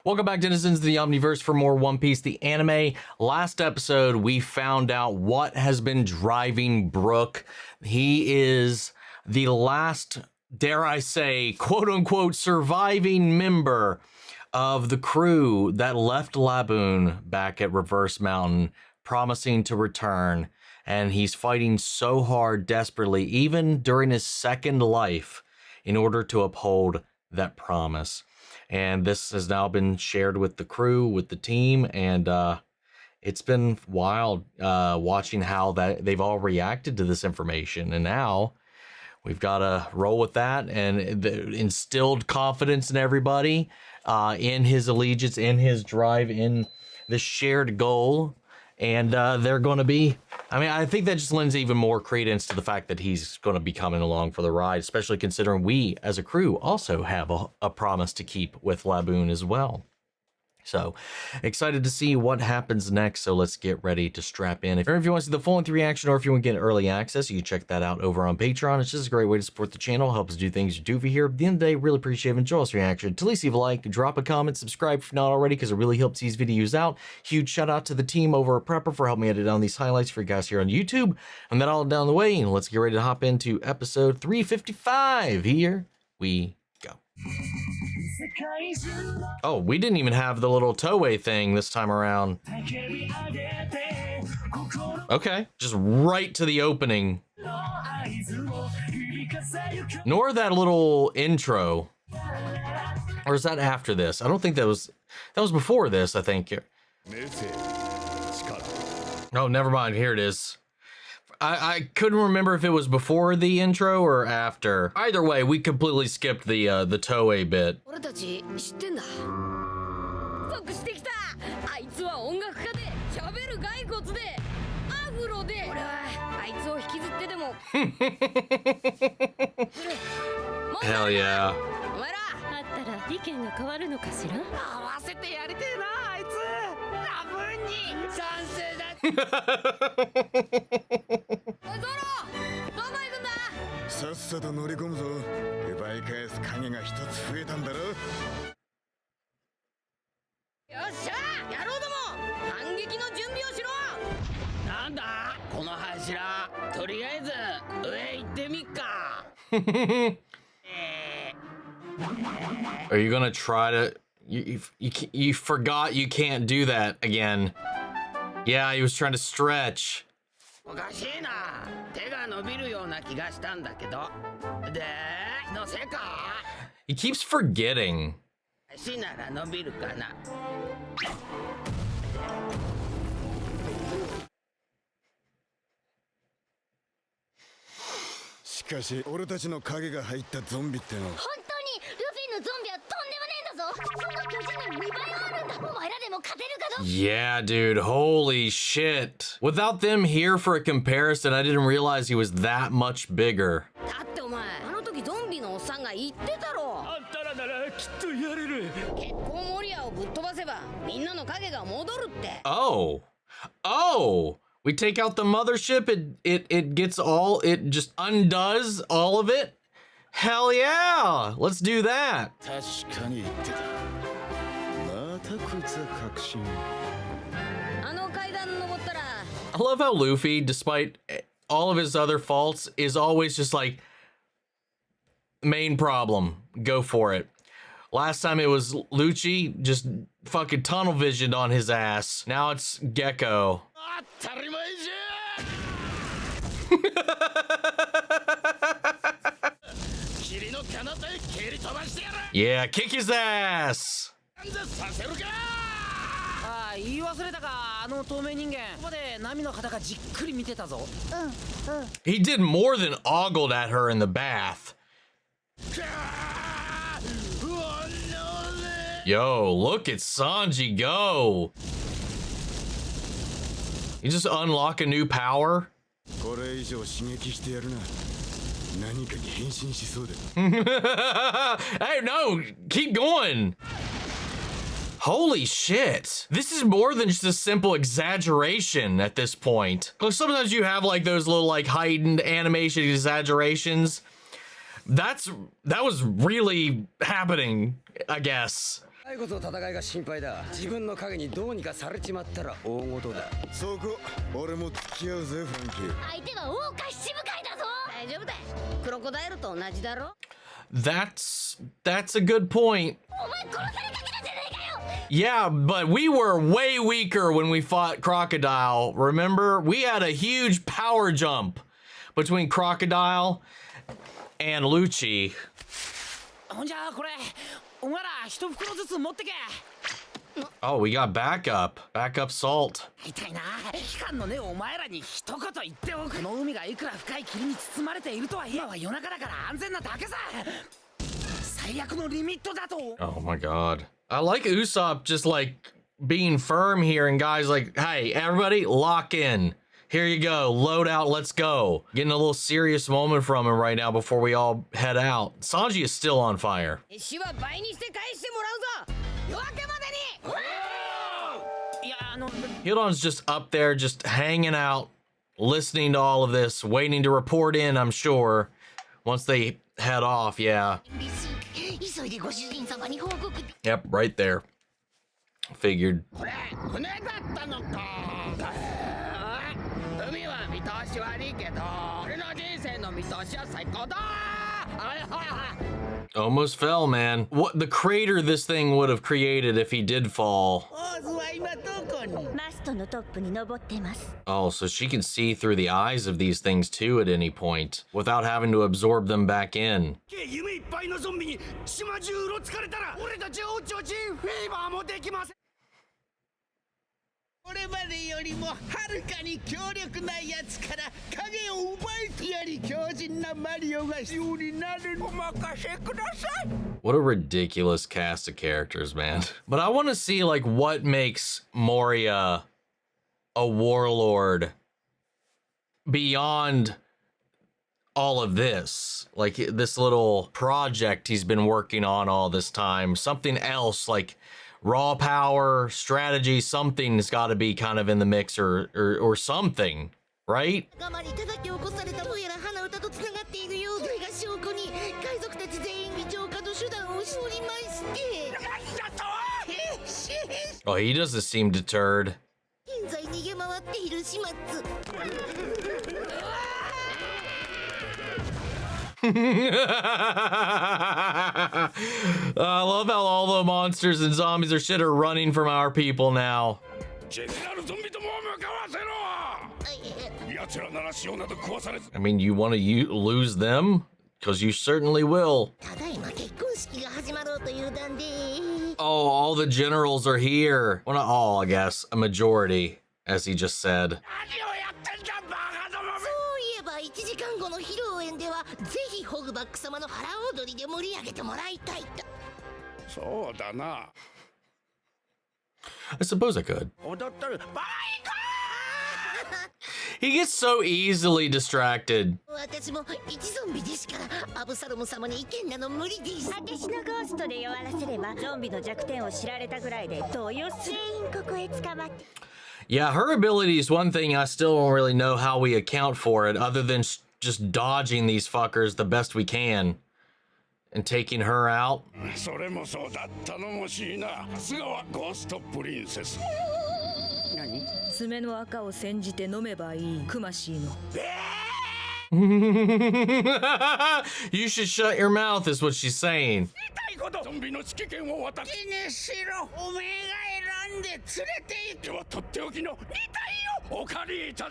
Welcome back, denizens of the Omniverse, for more One Piece, the anime. Last episode, we found out what has been driving Brook. He is the last, dare I say, quote-unquote, surviving member of the crew that left Laboon back at Reverse Mountain, promising to return. And he's fighting so hard, desperately, even during his second life, in order to uphold that promise. And this has now been shared with the crew, with the team, and it's been wild watching how they've all reacted to this information. And now we've got to roll with that, and the instilled confidence in everybody, in his allegiance, in his drive, in the shared goal. And they're going to be, I think that just lends even more credence to the fact that he's going to be coming along for the ride, especially considering we as a crew also have a promise to keep with Laboon as well. So excited to see what happens next. So let's get ready to strap in. If you want to see the full-length reaction, or if you want to get early access, you can check that out over on Patreon. It's just a great way to support the channel, help us do things you do for here. At the end of the day, really appreciate it. Enjoy this reaction. To least leave a like, drop a comment, subscribe if you're not already, because it really helps these videos out. Huge shout out to the team over at Prepper for helping me edit down these highlights for you guys here on YouTube. And that all down the way, and let's get ready to hop into episode 355. Here we go. Oh, we didn't even have the little Toei thing this time around. Okay, just right to the opening. Nor that little intro. Or is that after this? I don't think that was before this, I think. Oh, never mind. Here it is. I couldn't remember if it was before the intro or after. Either way, we completely skipped the Toei bit. Hell yeah. Are you gonna try to? You forgot you can't do that again. Yeah, he was trying to stretch. He keeps forgetting. Yeah, dude, holy shit. Without them here for a comparison, I didn't realize he was that much bigger. Oh, we take out the mothership, it gets all, it just undoes all of it? Hell yeah, let's do that. I love how Luffy, despite all of his other faults, is always just like, main problem, go for it. Last time it was Lucci, just fucking tunnel visioned on his ass. Now it's Gecko. Yeah, kick his ass. He did more than ogled at her in the bath. Yo, look at Sanji go. You just unlock a new power. Hey, no, keep going. Holy shit. This is more than just a simple exaggeration at this point. Because sometimes you have like those little like heightened animation exaggerations. That was really happening, I guess. That's a good point. Yeah, but we were way weaker when we fought Crocodile. Remember? We had a huge power jump between Crocodile and Lucci. Oh, we got backup. Backup salt. Oh my god. I like Usopp just like being firm here, and guys like, hey, everybody lock in. Here you go, load out, let's go. Getting a little serious moment from him right now before we all head out. Sanji is still on fire. Hildon's just up there, just hanging out, listening to all of this, waiting to report in, I'm sure, once they head off, yeah. Yep, right there. Figured. Almost fell, man. What the crater this thing would have created if he did fall. Oh, so she can see through the eyes of these things too at any point without having to absorb them back in. What a ridiculous cast of characters, man. But I want to see like what makes Moria a warlord beyond all of this, like this little project he's been working on all this time. Something else like raw power, strategy, something's got to be kind of in the mix or something, right? Oh, he doesn't seem deterred. I love how all the monsters and zombies or shit are running from our people now. I mean, you want to lose them? Because you certainly will. Oh, all the generals are here. Well, not all, I guess. A majority, as he just said. I suppose I could. He gets so easily distracted. Yeah, her ability is one thing I still don't really know how we account for it, other than just dodging these fuckers the best we can and taking her out. You should shut your mouth, is what she's saying.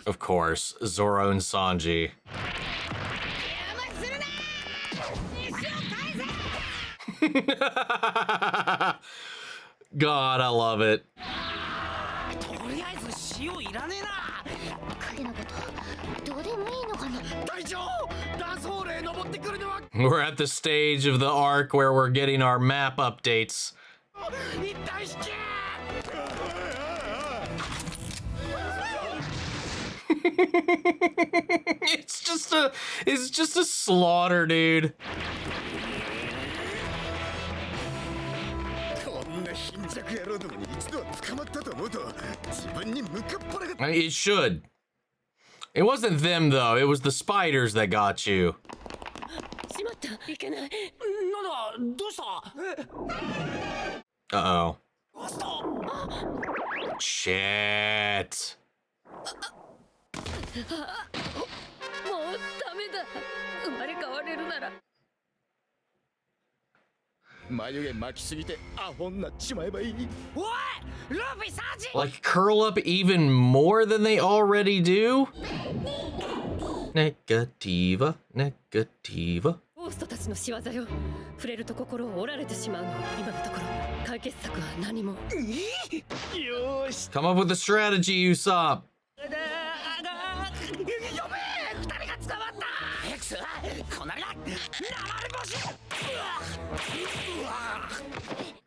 Of course, Zoro and Sanji. God, I love it. We're at the stage of the arc where we're getting our map updates. It's just a slaughter, dude. It should. It wasn't them though, it was the spiders that got you. Uh-oh. Shit. Like, curl up even more than they already do? Negativa, negativa. Come up with a strategy, Usopp.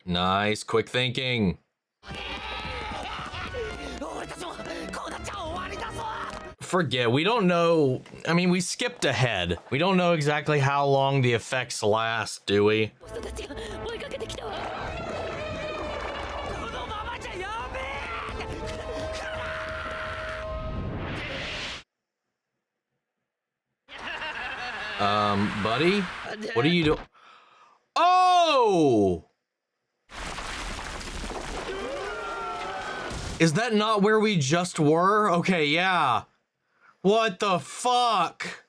Nice, quick thinking. Forget, we don't know. I mean, we skipped ahead. We don't know exactly how long the effects last, do we? Buddy? What are you doing? Oh! Is that not where we just were? Okay, yeah. What the fuck?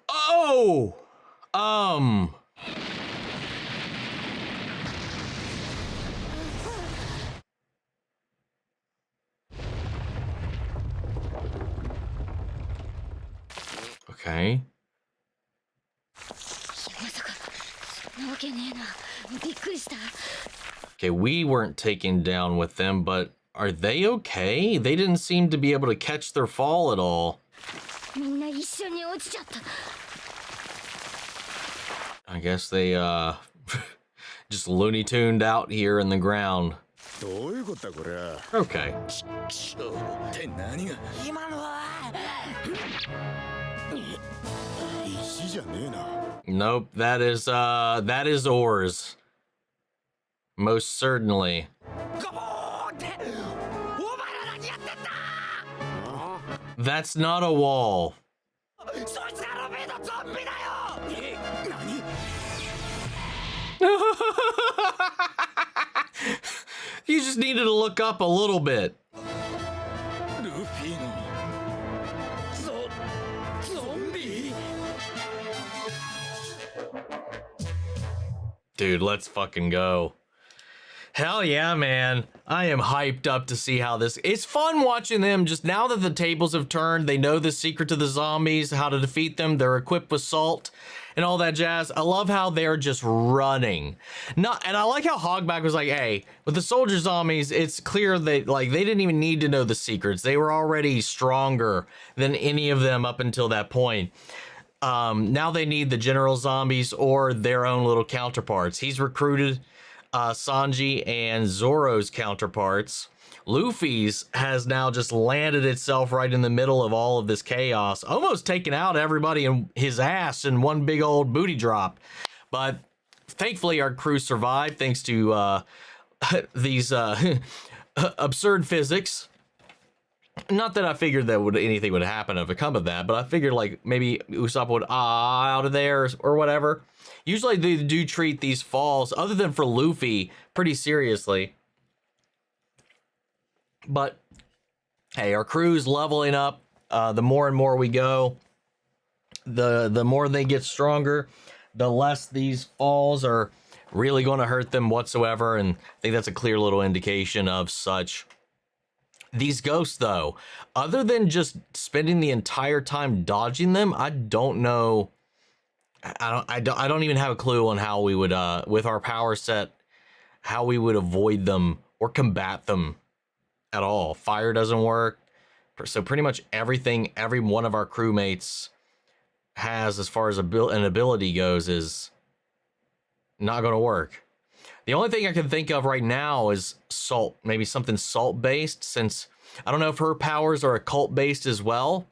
Oh! Okay. Okay, we weren't taken down with them, but are they okay? They didn't seem to be able to catch their fall at all. I guess they, just Looney Tuned out here in the ground. Okay. Nope, that is Oars. Most certainly. That's not a wall. You just needed to look up a little bit. Dude, let's fucking go. Hell yeah, man. I am hyped up to see how this... It's fun watching them just now that the tables have turned. They know the secret to the zombies, how to defeat them. They're equipped with salt and all that jazz. I love how they're just running. And I like how Hogback was like, hey, with the soldier zombies, it's clear that like they didn't even need to know the secrets. They were already stronger than any of them up until that point. Now they need the general zombies or their own little counterparts. He's recruited Sanji and Zoro's counterparts. Luffy's has now just landed itself right in the middle of all of this chaos, almost taking out everybody in his ass in one big old booty drop. But thankfully our crew survived thanks to these absurd physics. Not that I figured that anything would happen if it come of that, but I figured like maybe Usopp would out of there or whatever. Usually they do treat these falls, other than for Luffy, pretty seriously. But hey, our crew's leveling up. The more and more we go, the more they get stronger, the less these falls are really going to hurt them whatsoever. And I think that's a clear little indication of such. These ghosts, though, other than just spending the entire time dodging them, I don't know. I don't even have a clue on how we would, with our power set, how we would avoid them or combat them at all. Fire doesn't work. So pretty much everything every one of our crewmates has as far as an ability goes is not going to work. The only thing I can think of right now is salt, maybe something salt based, since I don't know if her powers are occult based as well.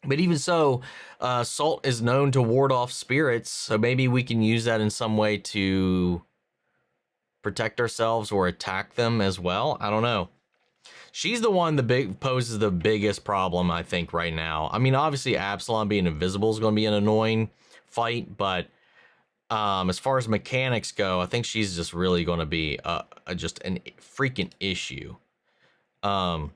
But even so, salt is known to ward off spirits, so maybe we can use that in some way to protect ourselves or attack them as well. I don't know. She's the one that poses the biggest problem, I think, right now. I mean, obviously, Absalom being invisible is going to be an annoying fight, but as far as mechanics go, I think she's just really going to be just a freaking issue. But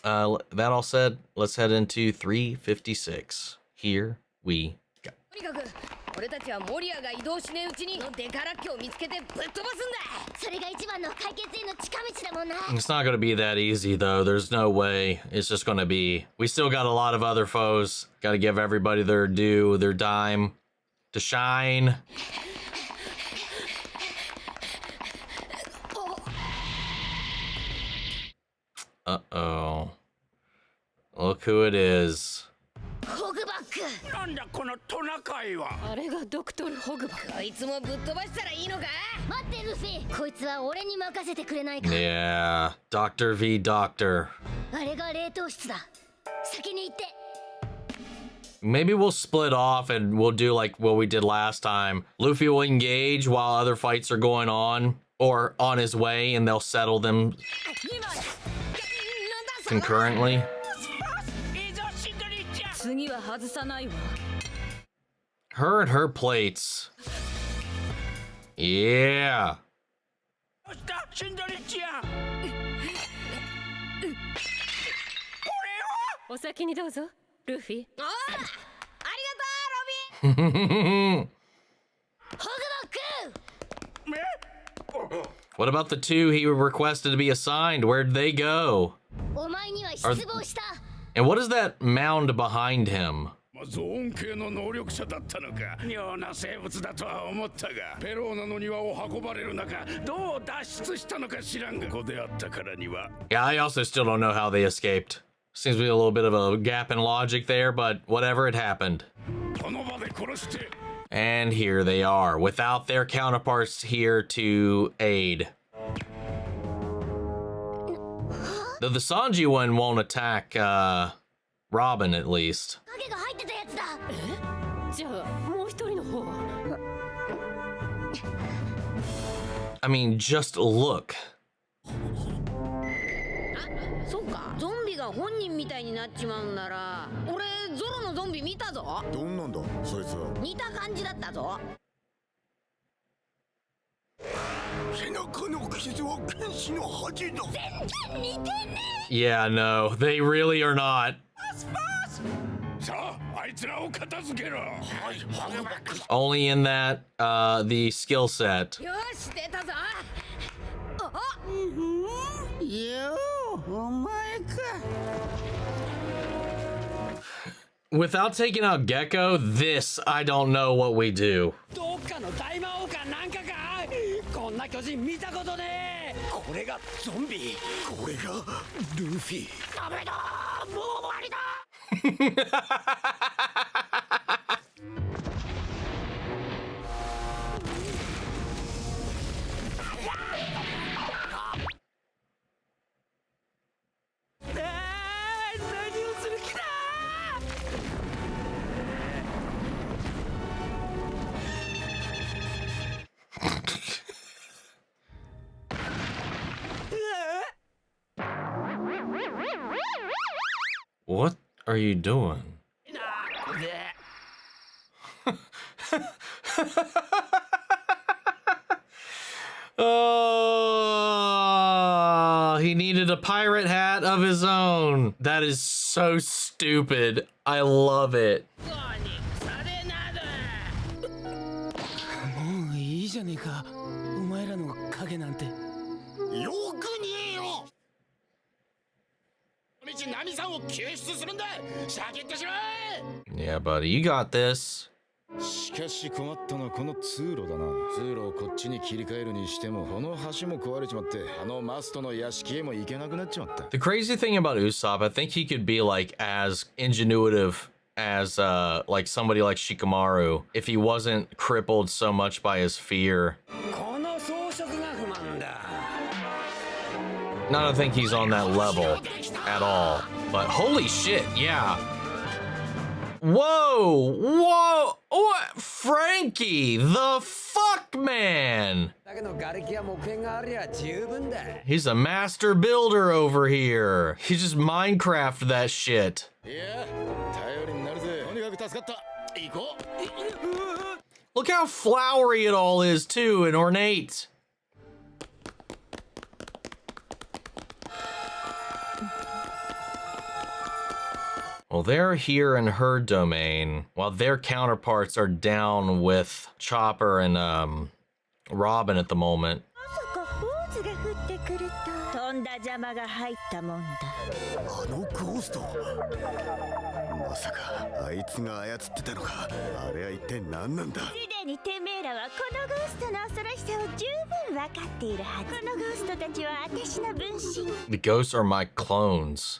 that all said, let's head into 356. Here we go. It's not going to be that easy, though. There's no way. It's just going to be... We still got a lot of other foes. Got to give everybody their due, their dime to shine. Uh-oh. Look who it is. Hogback. Yeah, Dr. V Doctor. Maybe we'll split off and we'll do like what we did last time. Luffy will engage while other fights are going on or on his way, and they'll settle them concurrently. Her and her plates. Yeah. What about the two he requested to be assigned? Where'd they go? And what is that mound behind him? Yeah, I also still don't know how they escaped. Seems to be a little bit of a gap in logic there, but whatever, it happened. And here they are, without their counterparts here to aid. Though the Sanji one won't attack Robin, at least. I mean, just look. Yeah, no, they really are not. Only in that, the skill set. Without taking out Gecko, this, I don't know what we do. What are you doing? Oh, he needed a pirate hat of his own. That is so stupid. I love it. Yeah, buddy, you got this. The crazy thing about Usopp, I think he could be like as ingenuitive as like somebody like Shikamaru if he wasn't crippled so much by his fear. I don't think he's on that level at all, but holy shit, yeah. Whoa, whoa, what? Frankie, the fuck, man. He's a master builder over here. He just Minecraft that shit. Look how flowery it all is too, and ornate. Well, they're here in her domain, while their counterparts are down with Chopper and Robin at the moment. The ghosts are my clones.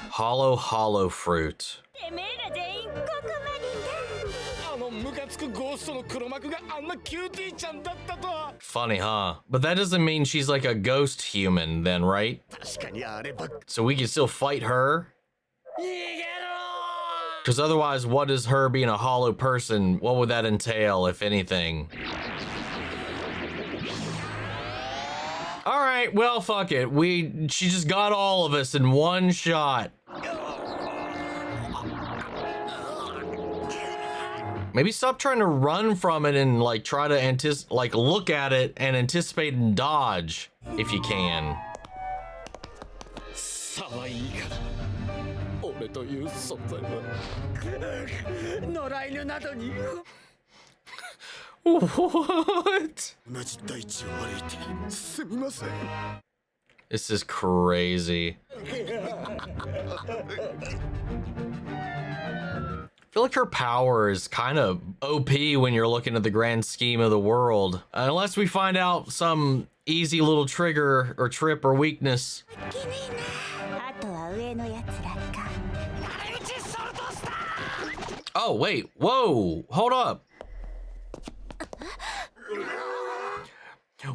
Hollow fruit. Funny, huh? But that doesn't mean she's like a ghost human then, right? So we can still fight her? Because otherwise, what is her being a hollow person? What would that entail, if anything? All right, well, fuck it. She just got all of us in one shot. Maybe stop trying to run from it and like try to look at it and anticipate and dodge if you can. What? This is crazy. I feel like her power is kind of OP when you're looking at the grand scheme of the world. Unless we find out some easy little trigger or trip or weakness. Oh, wait. Whoa. Hold up.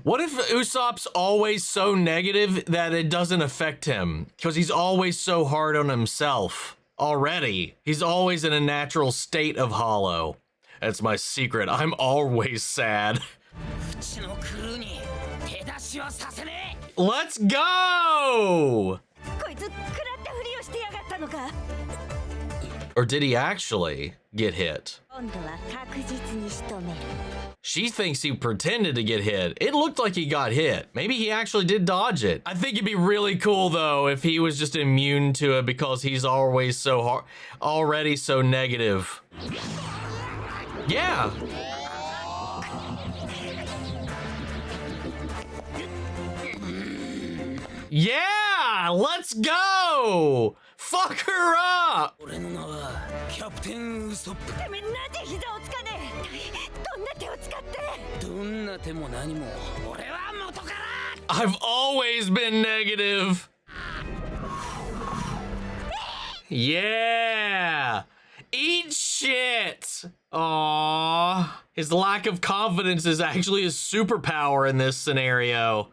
What if Usopp's always so negative that it doesn't affect him? Because he's always so hard on himself. Already. He's always in a natural state of hollow. That's my secret. I'm always sad. Let's go! Or did he actually get hit? She thinks he pretended to get hit. It looked like he got hit. Maybe he actually did dodge it. I think it'd be really cool though if he was just immune to it because he's always so hard, already so negative. Yeah. Yeah, let's go. Fuck her up. I've always been negative. Yeah. Eat shit. Aww. His lack of confidence is actually a superpower in this scenario.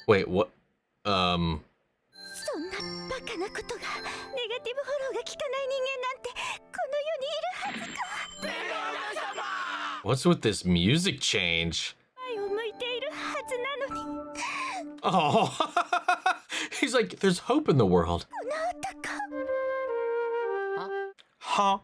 Wait, what? What's with this music change? Oh, he's like, there's hope in the world. Huh?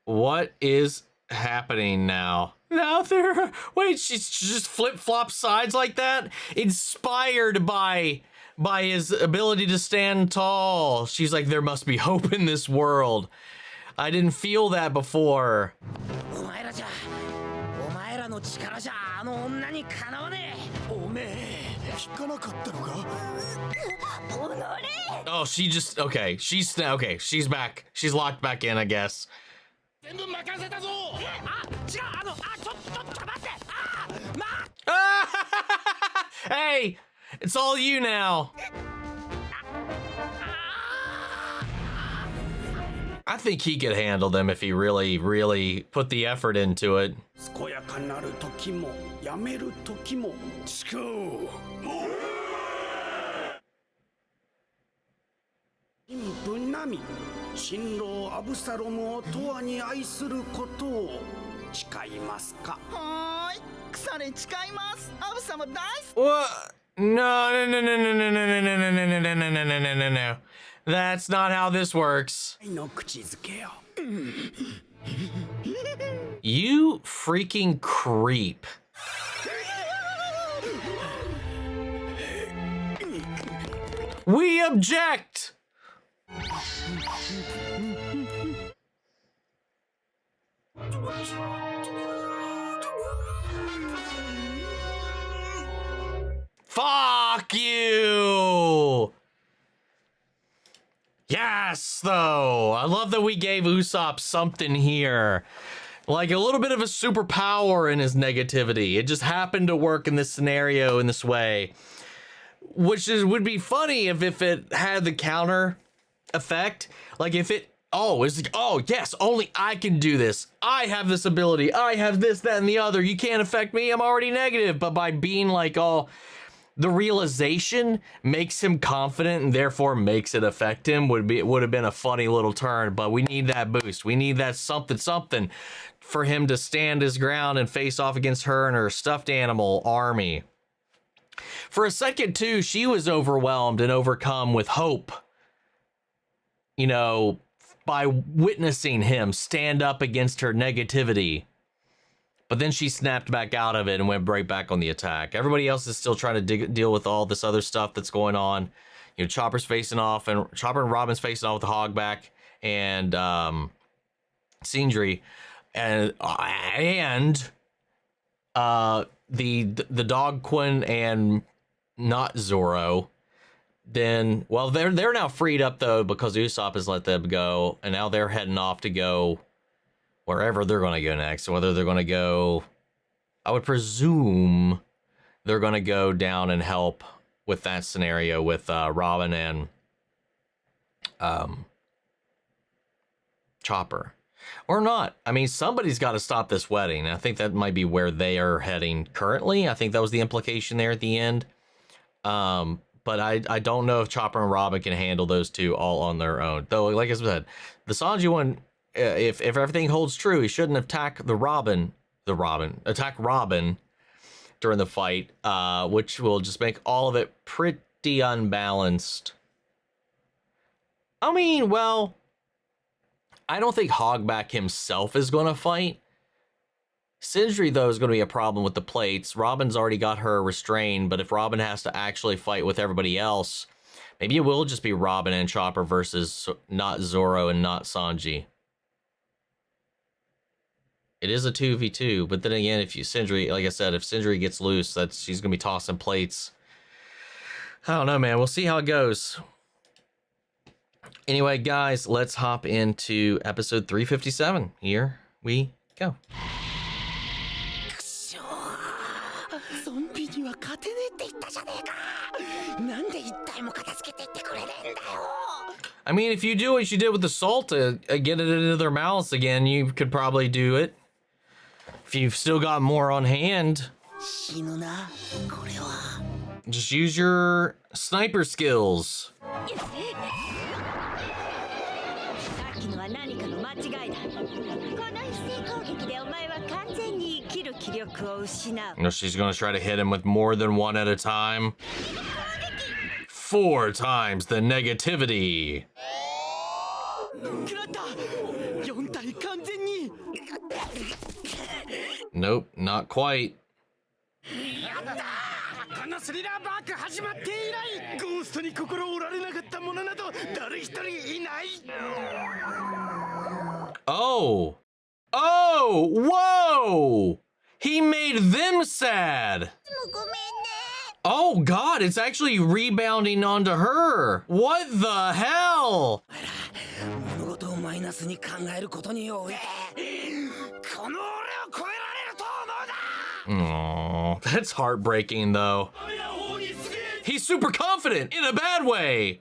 What is happening now? Now there. Wait, she's just flip-flop sides like that? Inspired by his ability to stand tall. She's like, there must be hope in this world. I didn't feel that before. Oh, she just, okay. She's back. She's locked back in, I guess. Hey, it's all you now. I think he could handle them if he really, really put the effort into it. プナミ新郎アブサロムを永遠に愛することを誓いますか？はーい、腐れ誓います。アブ様大好き。 What? No, no, no, no, no, no, no, no, no, no, no, no, no, no, no, no, no. That's not how this works. の口づけよ。You freaking creep. We object! Fuck you! Yes, though. I love that we gave Usopp something here. Like a little bit of a superpower in his negativity. It just happened to work in this scenario in this way. Which would be funny if it had the counter effect. Like if it, it's like, oh yes, only I can do this. I have this ability. I have this, that, and the other. You can't affect me. I'm already negative. But by being like, the realization makes him confident and therefore makes it affect him would have been a funny little turn. But we need that boost. We need that something for him to stand his ground and face off against her and her stuffed animal army. For a second, too, she was overwhelmed and overcome with hope, you know, by witnessing him stand up against her negativity. But then she snapped back out of it and went right back on the attack. Everybody else is still trying to deal with all this other stuff that's going on. You know, Chopper and Robin's facing off with the Hogback and Sanji, and the dog Quinn and not Zoro. Then, well, they're now freed up though because Usopp has let them go, and now they're heading off to go wherever they're going to go next. Whether they're going to go, I would presume they're going to go down and help with that scenario with Robin and Chopper. Or not. I mean, somebody's got to stop this wedding. I think that might be where they are heading currently. I think that was the implication there at the end. But I don't know if Chopper and Robin can handle those two all on their own. Though, like I said, the Sanji one, if everything holds true, he shouldn't attack Robin during the fight, which will just make all of it pretty unbalanced. I mean, well, I don't think Hogback himself is going to fight. Sanji, though, is going to be a problem with the plates. Robin's already got her restrained, but if Robin has to actually fight with everybody else, maybe it will just be Robin and Chopper versus not Zoro and not Sanji. It is a 2v2, but then again, if Sanji, like I said, if Sanji gets loose, she's going to be tossing plates. I don't know, man. We'll see how it goes. Anyway, guys, let's hop into episode 357. Here we go. I mean, if you do what you did with the salt to get it into their mouths again, you could probably do it. If you've still got more on hand, just use your sniper skills. You know, she's gonna try to hit him with more than one at a time. 4 times the negativity. Nope, not quite. Oh! Oh! Whoa! He made them sad! Oh god, it's actually rebounding onto her! What the hell? Oh, that's heartbreaking though. He's super confident in a bad way.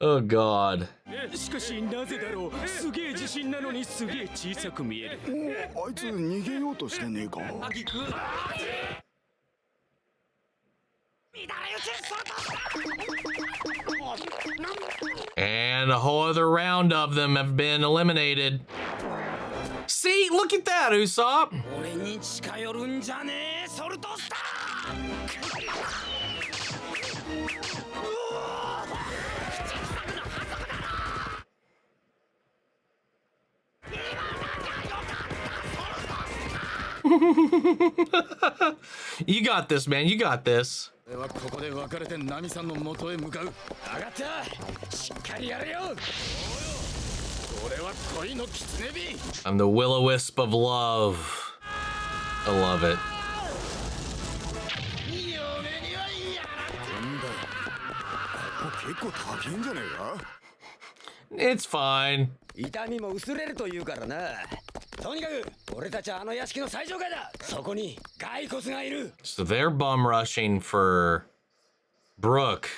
Oh god. And a whole other round of them have been eliminated. See, look at that, Usopp. 俺に近寄るんじゃねえソルトスター You got this, man. You got this. 俺はここで別れてナミさんの元へ向かう。上がったしっかりやれよ。俺は恋の狐火。 I'm the will-o-wisp of love. I love it. 嫁にはやらんだよ。ここ結構高いんじゃねえか。 It's fine. 痛みも薄れるというからな。とにかく俺たちはあの屋敷の最上階だ。そこに骸骨がいる。 So they're bum rushing for Brook.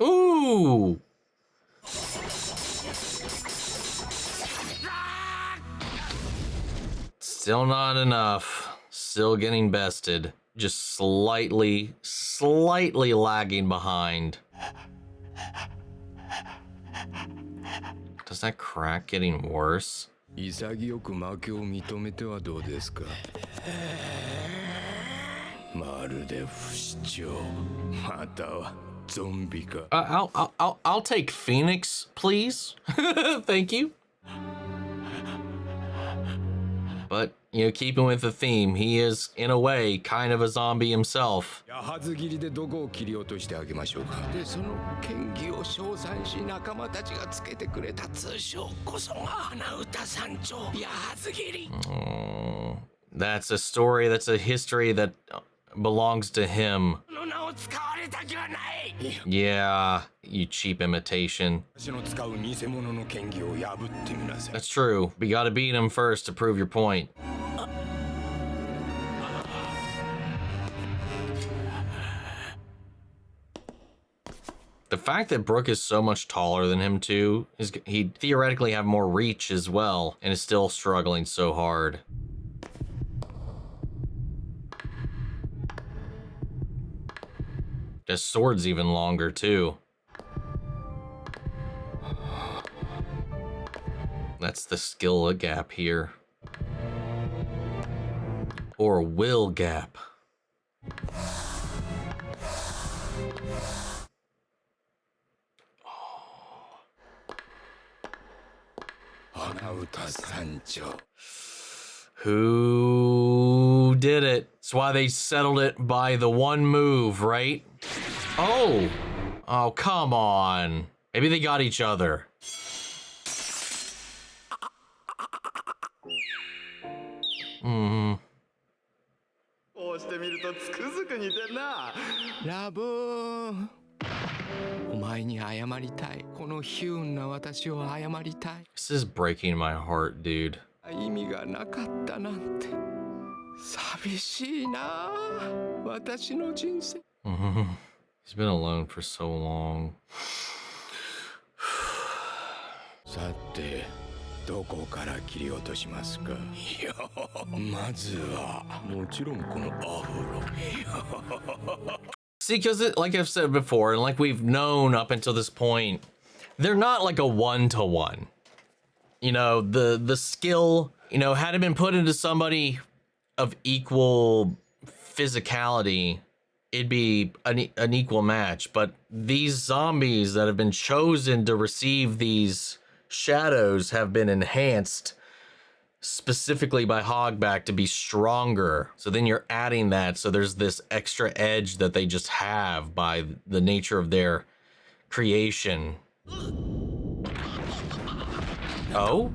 Ooh. Still not enough. Still getting bested. Just slightly lagging behind. Does that crack getting worse? 潔く負けを認めてはどうですか。まるで不死鳥、またはゾンビか。I'll take Phoenix, please. Thank you. But, you know, keeping with the theme, he is, in a way, kind of a zombie himself. 矢はず切りでどこを切り落としてあげましょうか。で、その剣技を称賛し、仲間たちがつけてくれた通称こそが花歌山頂矢はず切り。That's a story, that's a history that belongs to him. の名を使われたくはない。 Yeah, you cheap imitation. 私の使う偽物の剣技を破ってみなさい。 That's true. We gotta beat him first to prove your point. The fact that Brook is so much taller than him too, he'd theoretically have more reach as well, and is still struggling so hard. His sword's even longer too. That's the skill gap here. Or will gap. Who did it? That's why they settled it by the one move, right? Oh! Oh, come on. Maybe they got each other. Mm-hmm. こうしてみるとつくづく似てんな。ラブーン。お前に謝りたい。この悲運な私を謝りたい。 This is breaking my heart, dude. 意味がなかったなんて寂しいな。私の人生。 He's been alone for so long. さて、どこから切り落としますか。いや、まずはもちろんこのアフロ。 See, because like I've said before, and like we've known up until this point, they're not like a one-to-one. You know, the skill, you know, had it been put into somebody of equal physicality, it'd be an equal match. But these zombies that have been chosen to receive these shadows have been enhanced specifically by Hogback to be stronger. So then you're adding that, so there's this extra edge that they just have by the nature of their creation. Oh?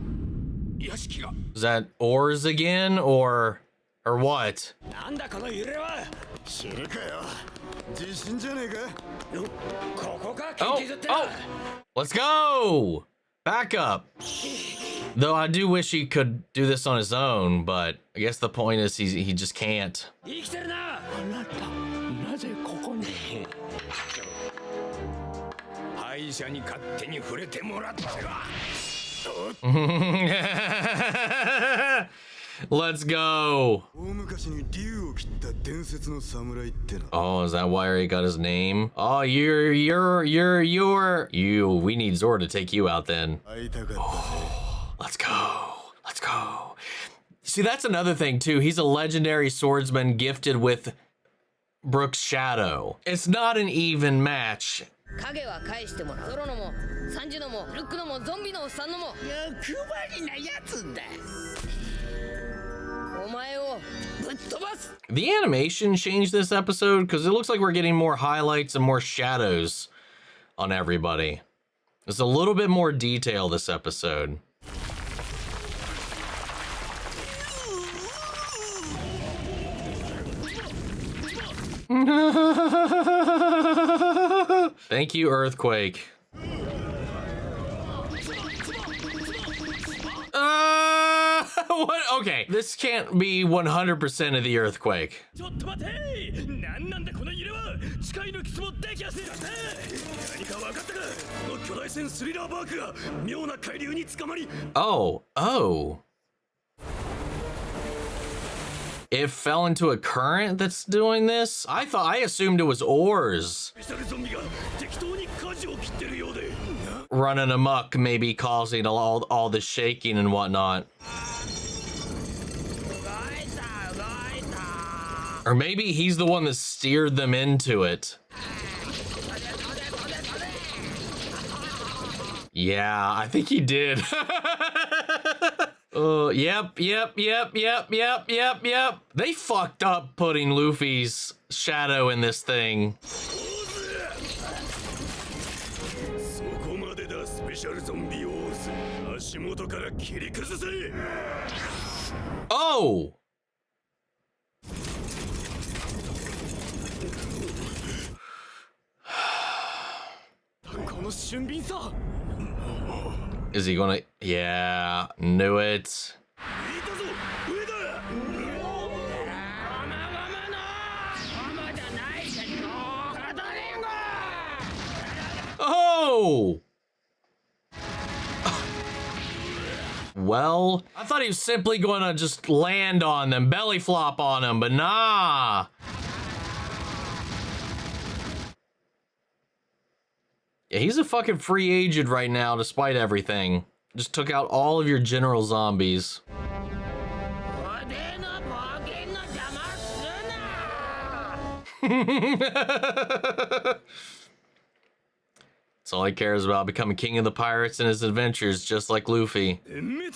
Is that Oars again, or what? なんだこの揺れは。知るかよ。地震じゃねえか。ここか Oh, 研究所って。 oh! Let's go! Back up. Though I do wish he could do this on his own, but I guess the point is he just can't. 生きてるな。あなた、なぜここに。敗者に勝手に触れてもらっては。Let's go. 大昔に竜を切った伝説の侍っての。 Oh, is that why he got his name? Oh, you. We need Zoro to take you out then. 会いたかったぜ。 Let's go. Let's go. See, that's another thing too. He's a legendary swordsman gifted with Brook's shadow. It's not an even match. 影は返してもゾロのもサンジのもルックのもゾンビのおっさんのも欲張りなやつだ。お前をぶっ飛ばす。 The animation changed this episode because it looks like we're getting more highlights and more shadows on everybody. There's a little bit more detail this episode. Thank you, Earthquake. What? Okay, this can't be 100% of the Earthquake. ちょっと待て。なんなんだこの揺れは。近いのキスもできやすい。何か分かったか。この巨大船スリラーバークが妙な海流に捕まり。 Oh. It fell into a current that's doing this? I assumed it was oars スペシャルゾンビが適当に舵を切ってるようで。 running amok, maybe causing all the shaking and whatnot. Or maybe he's the one that steered them into it. Yeah, I think he did. Yep. They fucked up putting Luffy's shadow in this thing. そこまでだスペシャルゾンビオーズ。足元から切り崩せ。 Oh! Is he gonna? Yeah, knew it. Oh! Well, I thought he was simply going to just land on them, belly flop on them, but nah. Yeah, he's a fucking free agent right now, despite everything. Just took out all of your general zombies. That's all he cares about, becoming king of the pirates and his adventures, just like Luffy. 今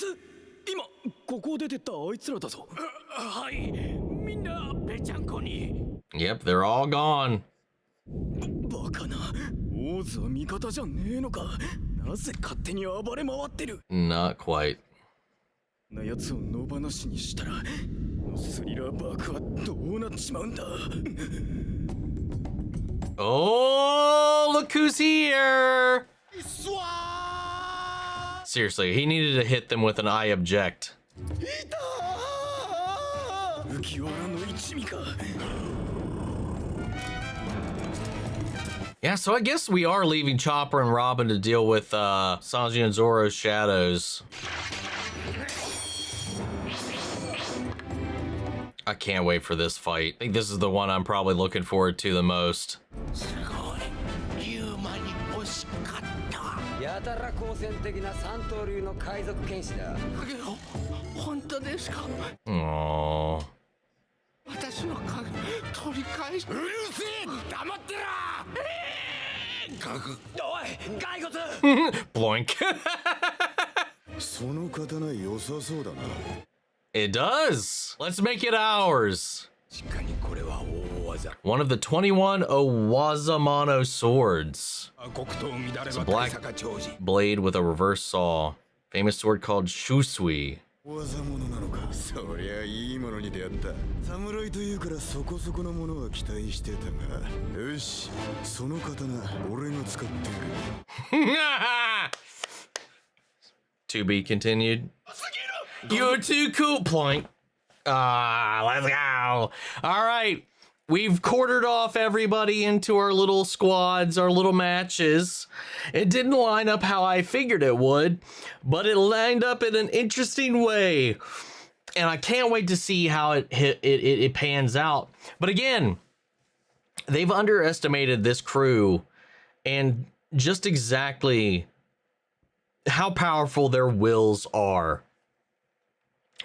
ここを出てったあいつらだぞ。はい、みんなぺちゃんこに。 Yep, they're all gone. バカな、オーズは味方じゃねえのか。なぜ勝手に暴れ回ってる。 Not quite. なやつを野放しにしたら、スリラーバークはどうなっちまうんだ。 Oh, look who's here! Seriously, he needed to hit them with an I object. 浮世荒の一味か。 Yeah, so I guess we are leaving Chopper and Robin to deal with Sanji and Zoro's shadows. I can't wait for this fight. I think this is the one I'm probably looking forward to the most. やたら好戦的な三刀流の海賊剣士だ。本当ですか。 Aww. 私の影取り返し。うるせえ。黙ってら。おい、骸骨。 Bloink. その刀良さそうだな。 It does. Let's make it ours. One of the 21 Owazamano swords. It's a black blade with a reverse saw. Famous sword called Shusui. 技物なのか。そりゃいいものに出会った。侍というからそこそこのものは期待してたが。よし、その刀俺が使ってる。To be continued. You're too cool. Point. Let's go. All right. We've quartered off everybody into our little squads, our little matches. It didn't line up how I figured it would, but it lined up in an interesting way. And I can't wait to see how it pans out. But again, they've underestimated this crew and just exactly how powerful their wills are.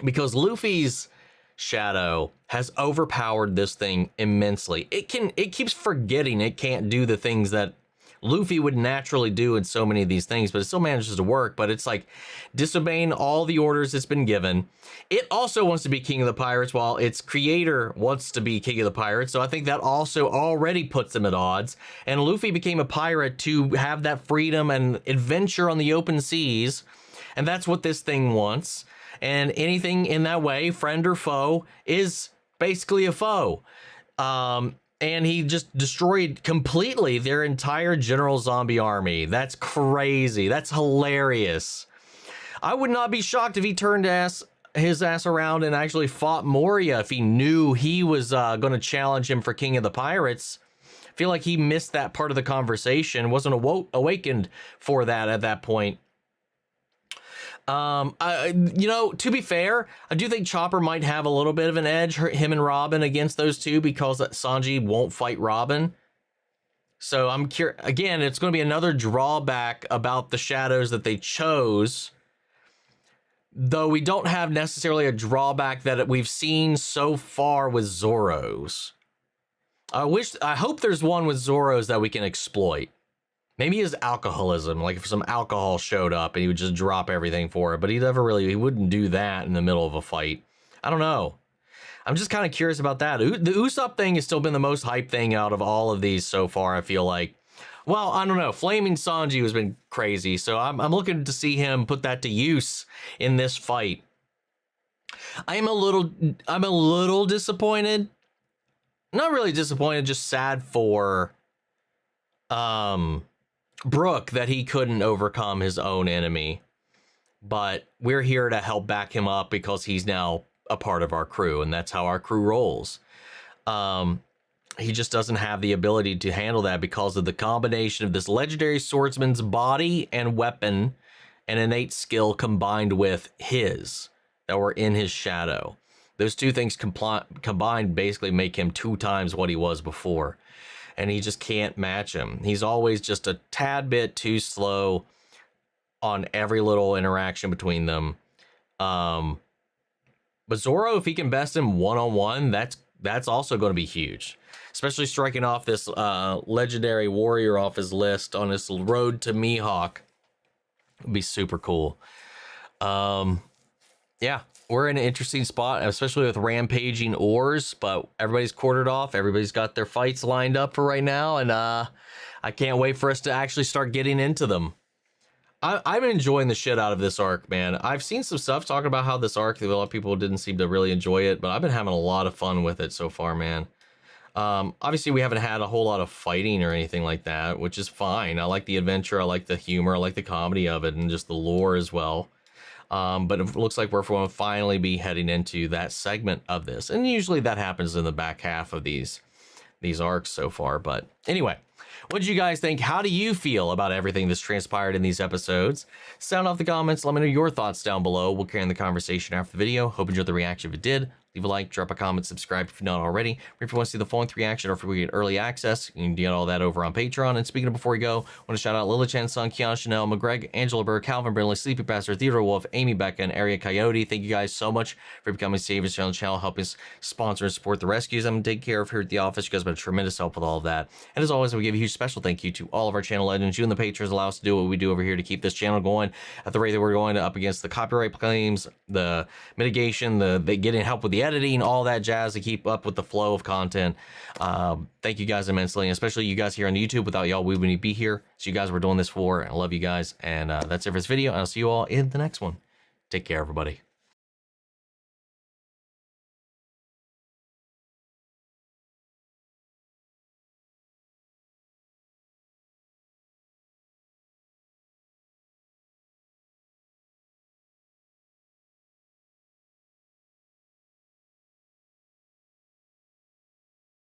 Because Luffy's shadow has overpowered this thing immensely. It keeps forgetting it can't do the things that Luffy would naturally do in so many of these things, but it still manages to work. But it's like disobeying all the orders it's been given. It also wants to be king of the pirates while its creator wants to be king of the pirates. So I think that also already puts them at odds. And Luffy became a pirate to have that freedom and adventure on the open seas. And that's what this thing wants. And anything in that way, friend or foe, is basically a foe. And he just destroyed completely their entire general zombie army. That's crazy. That's hilarious. I would not be shocked if he turned his ass around and actually fought Moria if he knew he was going to challenge him for King of the Pirates. I feel like he missed that part of the conversation, wasn't awakened for that at that point. You know, to be fair, I do think Chopper might have a little bit of an edge, him and Robin, against those two, because Sanji won't fight Robin. So I'm curious. Again, it's going to be another drawback about the shadows that they chose. Though we don't have necessarily a drawback that we've seen so far with Zoro's. I hope there's one with Zoro's that we can exploit. Maybe his alcoholism, like if some alcohol showed up and he would just drop everything for it, but he wouldn't do that in the middle of a fight. I don't know. I'm just kind of curious about that. The Usopp thing has still been the most hype thing out of all of these so far, I feel like. Well, I don't know. Flaming Sanji has been crazy, so I'm looking to see him put that to use in this fight. I'm a little disappointed. Not really disappointed, just sad for Brook that he couldn't overcome his own enemy, but we're here to help back him up because he's now a part of our crew, and that's how our crew rolls. He just doesn't have the ability to handle that because of the combination of this legendary swordsman's body and weapon and innate skill combined with his that were in his shadow. Those two things combined basically make him 2 times what he was before. And he just can't match him. He's always just a tad bit too slow on every little interaction between them. But Zoro, if he can best him one-on-one, that's also going to be huge. Especially striking off this legendary warrior off his list on this road to Mihawk. Would be super cool. Yeah. We're in an interesting spot, especially with rampaging Oars, but everybody's quartered off. Everybody's got their fights lined up for right now, and I can't wait for us to actually start getting into them. I'm enjoying the shit out of this arc, man. I've seen some stuff talking about how this arc, a lot of people didn't seem to really enjoy it, but I've been having a lot of fun with it so far, man. Obviously, we haven't had a whole lot of fighting or anything like that, which is fine. I like the adventure, I like the humor, I like the comedy of it, and just the lore as well. But it looks like we're going to finally be heading into that segment of this. And usually that happens in the back half of these arcs so far. But anyway, what did you guys think? How do you feel about everything that's transpired in these episodes? Sound off the comments. Let me know your thoughts down below. We'll carry on the conversation after the video. Hope you enjoyed the reaction. If it did, leave a like, drop a comment, subscribe if you're not already. If you want to see the full-length reaction or if we get early access, you can get all that over on Patreon. And speaking of before we go, I want to shout out Lila Chan, Sun, Kiana, Chanel, McGreg, Angela Burr, Calvin Brindley, Sleepy Pastor, Theodore Wolf, Amy Becca, and Area Coyote. Thank you guys so much for becoming savers on the channel, helping us sponsor and support the rescues I'm taking care of here at the office. You guys have been a tremendous help with all of that. And as always, we give a huge special thank you to all of our channel legends. You and the patrons allow us to do what we do over here to keep this channel going at the rate that we're going up against the copyright claims, the mitigation, the getting help with the editing, all that jazz to keep up with the flow of content. Thank you guys immensely, and especially you guys here on YouTube. Without y'all, we wouldn't be here. So you guys were doing this for, and I love you guys. And that's it for this video, and I'll see you all in the next one. Take care, everybody.